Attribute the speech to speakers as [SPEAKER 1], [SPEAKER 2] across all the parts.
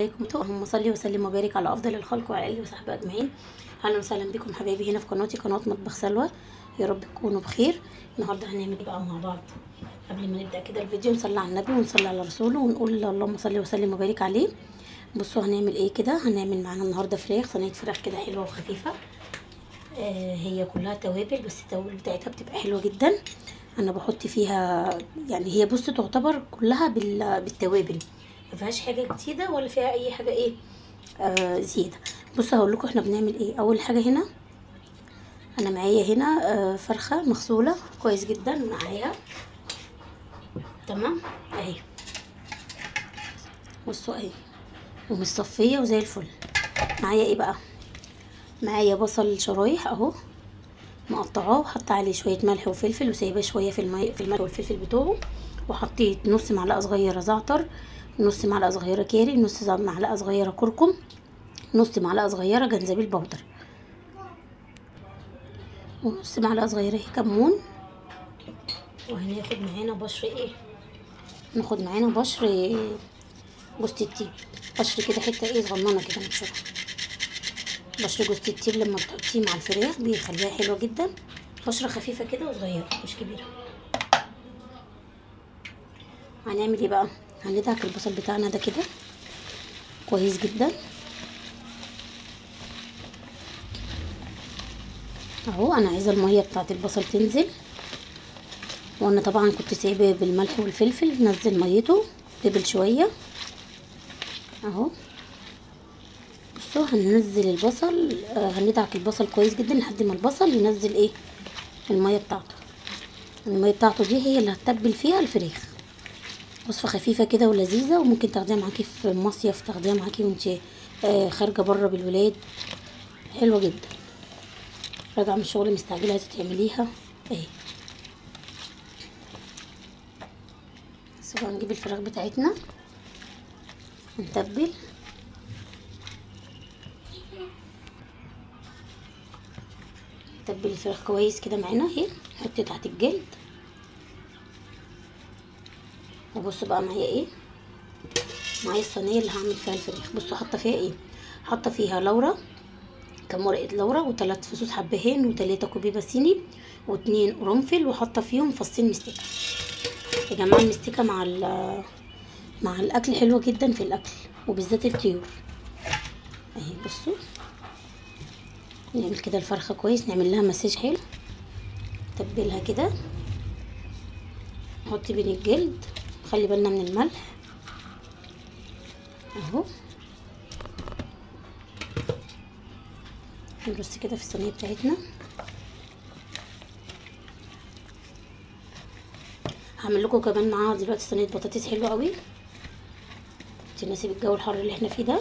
[SPEAKER 1] عليكم. اللهم صل وسلم وبارك على افضل الخلق وعلى اله وصحبه اجمعين. اهلا وسهلا بكم حبايبي هنا في قناتي، قناه مطبخ سلوى. يا رب تكونوا بخير. النهارده هنعمل بقى مع بعض. قبل ما نبدا كده الفيديو نصلي على النبي ونصلي على رسوله ونقول اللهم صل وسلم وبارك عليه. بصوا هنعمل ايه كده. هنعمل معانا النهارده صينيه فراخ كده حلوه وخفيفه. هي كلها توابل، بس التوابل بتاعتها بتبقى حلوه جدا. انا بحط فيها يعني هي بص تعتبر كلها بالتوابل، ما فيهاش حاجه جديده ولا فيها اي حاجه ايه زياده. بصوا هقول لكم احنا بنعمل ايه. اول حاجه هنا انا معايا هنا فرخه مغسوله كويس جدا معايا، تمام اهي. بصوا اهي ومصفيه وزي الفل. معايا ايه بقى؟ معايا بصل شرايح اهو مقطعاه وحط عليه شويه ملح وفلفل وسايباه شويه في الملح والفلفل بتوعه، وحطيت نص معلقه صغيره زعتر، نص معلقه صغيره كاري، نص معلقه صغيره كركم، نص معلقه صغيره جنزبيل بودر، ونص معلقه صغيره كمون. وهناخد معانا بشر ايه، ناخد معانا بشر جوز الطيب، بشر كده حته ايه صغننه كده نبشرها. بشر جوز الطيب لما بتحطيه مع الفراخ بيخليها حلوه جدا. بشره خفيفه كده وصغيره مش كبيره. هنعمل ايه بقى؟ هندعك البصل بتاعنا ده كده كويس جدا اهو. انا عايزه الميه بتاعه البصل تنزل، وانا طبعا كنت سايباه بالملح والفلفل، نزل ميته دبل شويه اهو. بصوا هننزل البصل، هندعك البصل كويس جدا لحد ما البصل ينزل ايه الميه بتاعته. الميه بتاعته دي هي اللي هتتبل فيها الفراخ. وصفه خفيفه كده ولذيذه، وممكن تاخديها معاكي في مصيف، تاخديها معاكي وانت خارجه بره بالولاد، حلوه جدا. راجعه من الشغل مستعجله عايزه تعمليها اهي. بس بقى نجيب الفراخ بتاعتنا نتبل. نتبل الفراخ كويس كده معانا اهي، نحط تحت الجلد. وبصوا بقى معايا ايه، معايا الصينيه اللي هعمل فيها الفراخ. بصوا حاطه فيها ايه، حاطه فيها لورا، كم ورقه لورا، و3 فصوص حبهان، و3 كوبيبه صيني، و2 قرنفل، وحاطه فيهم فصين مستكه. يا جماعه المستكه مع الاكل حلوه جدا في الاكل، وبالذات الطيور اهي. بصوا نعمل كده الفرخه كويس، نعمل لها مساج حلو، نتبلها كده، نحط بين الجلد، خلي بالنا من الملح اهو. نرص كده في الصينيه بتاعتنا. هعمل لكم كمان معاها دلوقتي صينيه بطاطس حلوه قوي تناسب الجو الحر اللي احنا فيه ده،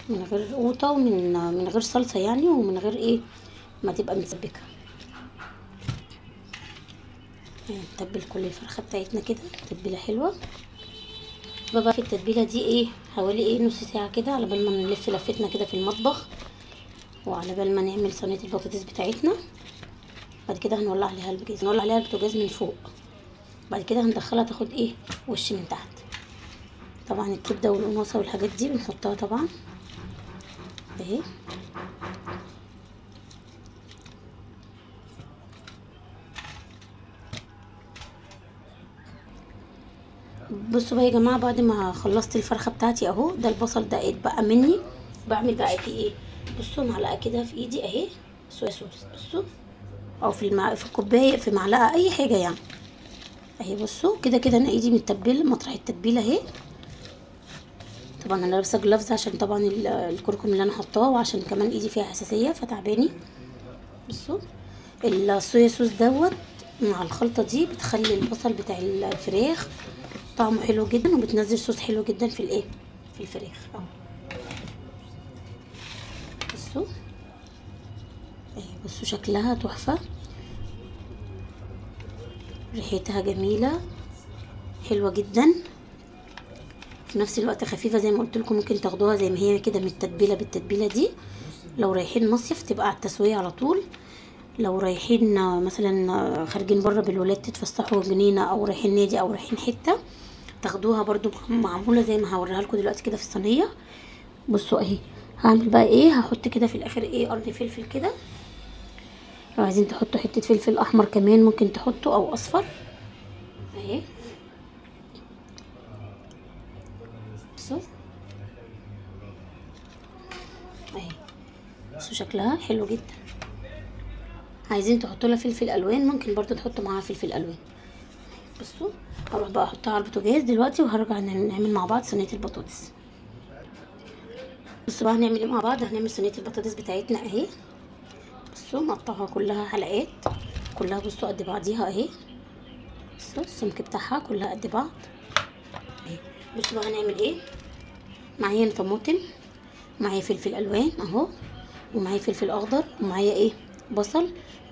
[SPEAKER 1] من غير قوطه ومن غير صلصه يعني، ومن غير ايه ما تبقى متسبكه. نتبل كل الفرخه بتاعتنا كده تتبيله حلوه. بقى في التتبيله دي ايه حوالي ايه نص ساعه كده، على بال ما نلف لفتنا كده في المطبخ، وعلى بال ما نعمل صينيه البطاطس بتاعتنا. بعد كده هنولع عليها البوتاجاز، نولع عليها البوتاجاز من فوق. بعد كده هندخلها تاخد ايه وش من تحت. طبعا الكبده والقناصه والحاجات دي بنحطها طبعا اهي. بصوا بقى يا جماعه، بعد ما خلصت الفرخه بتاعتي اهو، ده البصل ده اتبقى مني، بعمل بقى فيه ايه. بصوا معلقه كده في ايدي اهي صويا صوص، بصوا، او في الكوبايه، في معلقه، اي حاجه يعني اهي. بصوا كده كده انا ايدي متبله مطرح التتبيله اهي. طبعا انا لابسه جلافز عشان طبعا الكركم اللي انا حطاه، وعشان كمان ايدي فيها حساسيه فتعباني. بصوا الصويا صوص دوت مع الخلطه دي بتخلي البصل بتاع الفراخ طعمه حلو جدا، وبتنزل صوص حلو جدا في الايه في الفراخ اهو. بصوا اهي، بصوا شكلها تحفه، ريحتها جميله حلوه جدا، في نفس الوقت خفيفه. زي ما قلت لكم ممكن تاخدوها زي ما هي كده متتبله بالتتبيله دي، لو رايحين مصيف تبقى على التسويه على طول، لو رايحين مثلا خارجين بره بالولاد تتفسحوا جنينه، او رايحين نادي، او رايحين حته، تاخدوها برضو معموله زي ما هوريها لكم دلوقتي كده في الصينيه. بصوا اهي. هعمل بقى ايه، هحط كده في الاخر ايه قرن فلفل كده. لو عايزين تحطوا حته فلفل احمر كمان ممكن تحطوا، او اصفر اهي. بصوا اهي، بصوا شكلها حلو جدا. عايزين تحطوا لها فلفل الوان ممكن برضو تحطوا معاها فلفل الوان. بصوا هروح بقى احطها على البوتاجاز دلوقتي، وهرجع نعمل مع بعض صينيه البطاطس. بصوا بقى هنعمل ايه مع بعض. هنعمل صينيه البطاطس بتاعتنا اهي. بصوا مقطعها كلها حلقات كلها، بصوا قد بعضيها اهي. بصوا السمك بتاعها كلها قد بعض اهي. بصوا بقى هنعمل ايه. معايا طماطم، معايا فلفل الوان اهو، ومعايا فلفل اخضر، ومعايا ايه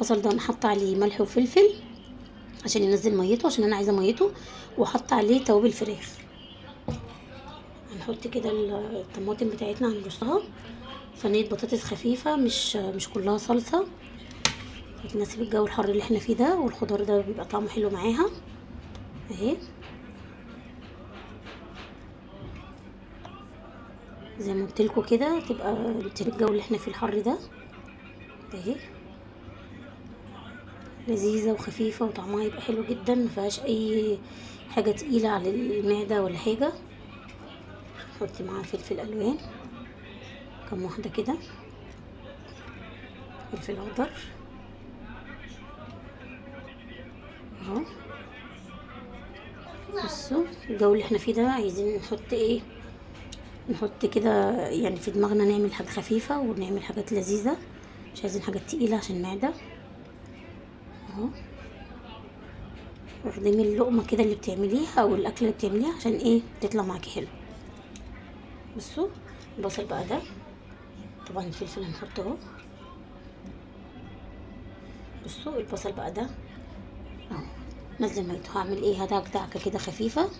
[SPEAKER 1] بصل ده انا حاطه عليه ملح وفلفل عشان ينزل ميته، عشان انا عايزه ميته، وحط عليه توابل فراخ. هنحط كده الطماطم بتاعتنا هنرصها. صينيه بطاطس خفيفه مش كلها صلصه، بتناسب الجو الحر اللي احنا فيه ده، والخضار ده بيبقى طعمه حلو معاها اهي. زي ما قلت لكم كده تبقى الجو اللي احنا فيه الحر ده اهي، لذيذه وخفيفه وطعمها يبقى حلو جدا، مفيهاش اي حاجه تقيله على المعده ولا حاجه. نحط معاها فلفل الوان كم واحده كده، فلفل اخضر اهو. بصوا الجو اللي احنا فيه ده عايزين نحط ايه، نحط كده يعني في دماغنا نعمل حاجه خفيفه ونعمل حاجات لذيذه، مش عايزين حاجات تقيله عشان المعده اهو. اخدمي اللقمه كده اللي بتعمليها او الاكله اللي بتعمليها عشان ايه تطلع معاكي حلو. بصوا البصل بقى ده، طبعا الفلفل هنحطه اهو. بصوا البصل بقى ده اهو نزل ميته. هعمل ايه، هدعكه كده خفيفه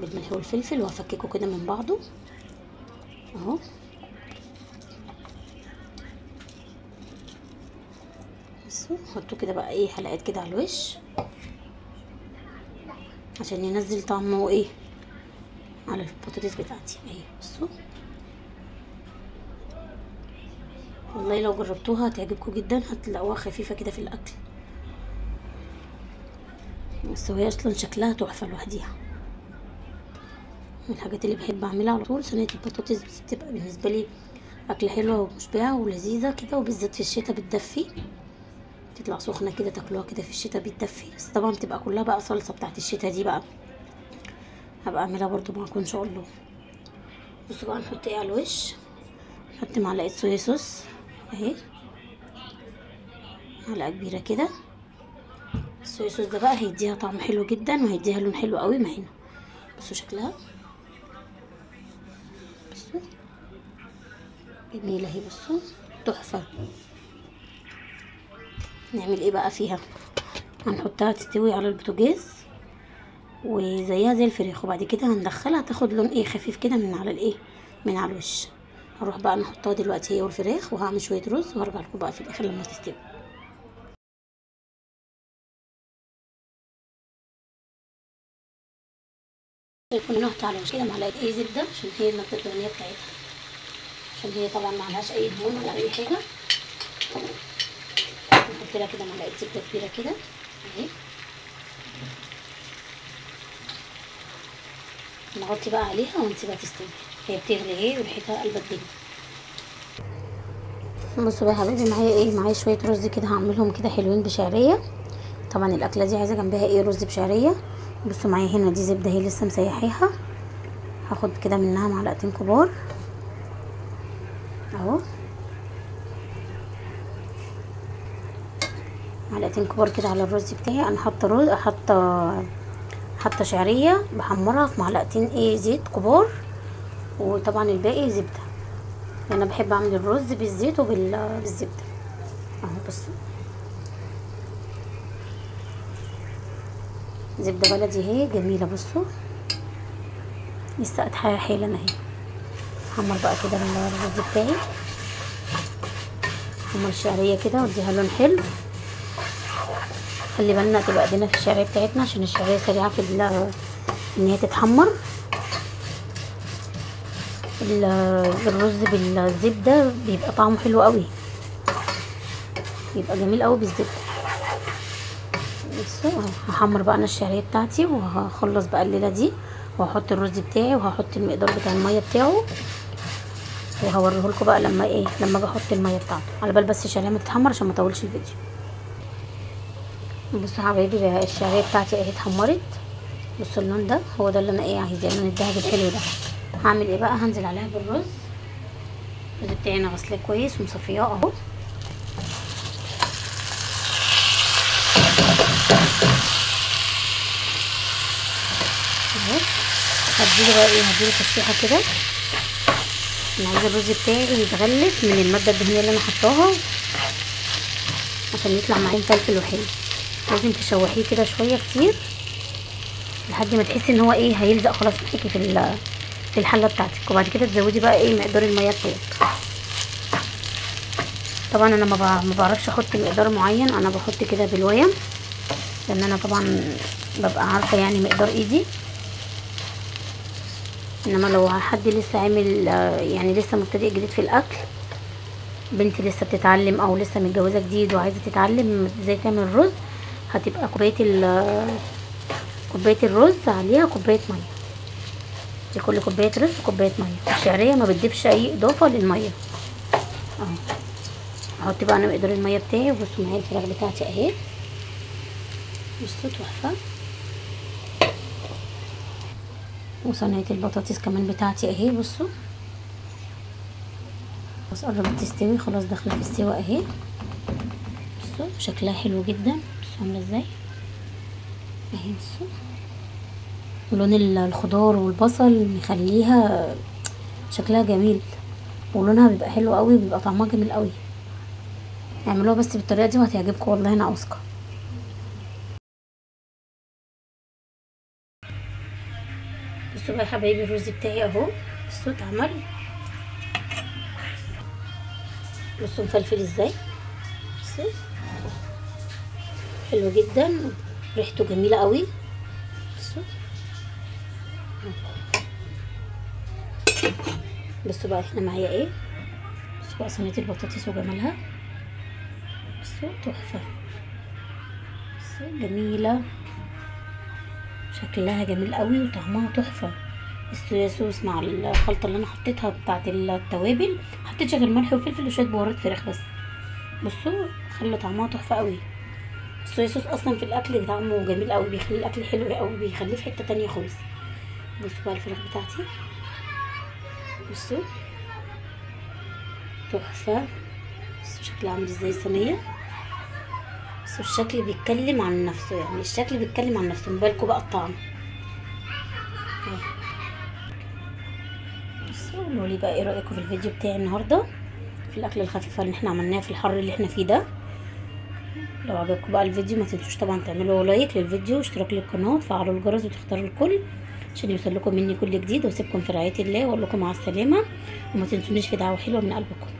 [SPEAKER 1] بالملح والفلفل، وهفككه كده من بعضه اهو. بصوا حطوا كده بقى ايه حلقات كده على الوش عشان ينزل طعمه ايه على البطاطس بتاعتي اهي. بصوا والله لو جربتوها هتعجبكم جدا، هتلاقوها خفيفه كده في الاكل، بس وهي اصلا شكلها تحفه لوحديها. من الحاجات اللي بحب اعملها على طول صينيه البطاطس، بتبقى بالنسبه لي اكله حلوه ومشبعه ولذيذه كده، وبالذات في الشتاء بتدفي، تطلع سخنه كده تاكلوها كده في الشتاء بتدفي. بس طبعا بتبقى كلها بقى صلصه بتاعت الشتاء دي بقى، هبقى اعملها برضو معاكم ان شاء الله. بصوا بقى نحط ايه على الوش. نحط معلقه صويا صوص اهي، معلقه كبيره كده. الصويا صوص ده بقى هيديها طعم حلو جدا وهيديها لون حلو قوي معانا. بصوا شكلها بصوا جميله اهي، بصوا تحفه. نعمل ايه بقى فيها، هنحطها تستوي على البوتاجاز وزيها زي الفراخ، وبعد كده هندخلها تاخد لون ايه خفيف كده من على الايه من على الوش. هروح بقى نحطها دلوقتي هي والفراخ، وهعمل شويه رز وهرجع لكم بقى في الاخر لما تستوي. يكون نحط على الوش كده معلقه ايه زبده عشان هي الماده الدهنيه بتاعتها، عشان هي طبعا معلهاش اي دهون ولا اي حاجه. نحط لها كده معلقه زبده كبيره كده اهي. نغطي بقى عليها ونسيبها تستوي، هي بتغلي اهي وريحتها قلبة الدنيا. بصوا بقى يا حبايبي معايا ايه، معايا شويه رز كده هعملهم كده حلوين بشعريه. طبعا الاكله دي عايزه جنبها ايه رز بشعريه. بصوا معايا هنا دي زبده هي لسه مسيحيها، هاخد كده منها معلقتين كبار اهو، معلقتين كبار كده على الرز بتاعي. انا حاطه رز، حاطه شعريه بحمرها في معلقتين ايه زيت كبار، وطبعا الباقي زبده. انا بحب اعمل الرز بالزيت وبالزبده اهو. بصوا زبده بلدي اهي جميله. بصوا لسه قطعها حالا اهي. حمر بقى كده الرز بتاعي، حمر الشعريه كده واديها لون حلو. خلي بالنا تبقى ايدينا في الشعريه بتاعتنا عشان الشعريه سريعه ان هي تتحمر. الرز بالزبده بيبقى طعمه حلو قوي، بيبقى جميل قوي بالزبده. بصوا هحمر بقى انا الشعريه بتاعتي، وهخلص بقى الليله دي، وهحط الرز بتاعي، وهحط المقدار بتاع الميه بتاعه، وهوريه لكم بقى لما لما اجي احط الميه بتاعته، على بال بس الشعريه ما تتحمر عشان ما اطولش الفيديو. بصوا يا حبايبي بقى الشعريه بتاعتي اهي اتحمرت. بصوا اللون ده هو ده اللي انا عايزاه، اللون الذهبي الحلو ده. هعمل ايه بقى؟ هنزل عليها بالرز. الرز بتاعي انا غسلاه كويس ومصفياه اهو. هديله بقى هديله تشويحه كده. انا عايزه الرز بتاعي يتغلف من الماده الدهنيه اللي انا حطاها عشان يطلع معايا مفلفل وحلو. لازم تشوحيه كده شويه كتير لحد ما تحسي ان هو هيلزق خلاص معاكي في الحله بتاعتك. وبعد كده تزودي بقى مقدار الميه بتاعك. طبعا انا ما بعرفش احط مقدار معين، انا بحط كده بالويم، لان انا طبعا ببقى عارفه يعني مقدار ايدي. انما لو حد لسه عامل يعني لسه مبتدئ جديد في الاكل، بنتي لسه بتتعلم او لسه متجوزه جديد وعايزه تتعلم ازاي تعمل رز، هتبقى كوبايه الرز عليها كوبايه ميه. دي كل كوبايه رز كوبايه ميه. الشعريه ما بتضيفش اي اضافه للميه اهو. احط بقى انا مقدار الميه بتاعي. بصوا معايا الفراخ بتاعتي اهي، بصوا تحفه. وصينيه البطاطس كمان بتاعتي اهي. بصوا خلاص قربت تستوي، خلاص داخله في السوا اهي. بصوا شكلها حلو جدا، بصوا عامله ازاي اهي. بصوا ولون الخضار والبصل مخليها شكلها جميل، ولونها بيبقى حلو قوي، بيبقى طعمها جميل قوي. اعملوها بس بالطريقه دي وهتعجبكم والله، انا واثقه. بصوا بقى يا حبايبي الرز بتاعي اهو. بصوا اتعمل، بصوا مفلفل ازاي، بصوا حلو جدا، ريحته جميله قوي. بصوا بصوا بقى احنا معايا بصوا بقى صينيه البطاطس وجمالها. بصوا تحفه، بصوا جميله، شكلها جميل قوي وطعمها تحفه. الصويا صوص مع الخلطه اللي انا حطيتها بتاعه التوابل، حطيتش غير ملح وفلفل وشويه بهارات فراخ بس. بصوا خلى طعمها تحفه قوي. الصويا صوص اصلا في الاكل طعمه جميل قوي، بيخلي الاكل حلو قوي، بيخليه في حته تانية خالص. بصوا بقى الفراخ بتاعتي، بصوا تحفه. بصوا شكلها عامل ازاي الصينيه. بصوا الشكل بيتكلم عن نفسه، يعني الشكل بيتكلم عن نفسه، مبالكوا بقى الطعم. بصوا قولولي بقى ايه رايكم في الفيديو بتاعي النهارده في الاكله الخفيفه اللي احنا عملناها في الحر اللي احنا فيه ده. لو عجبكم بقى الفيديو ما تنسوش طبعا تعملوا لايك للفيديو واشتراك للقناه وتفعلوا الجرس وتختاروا الكل عشان يوصل لكم مني كل جديد. واسيبكم في رعايه الله واقول لكم مع السلامه، وما تنسونيش في دعوه حلوه من قلبكم.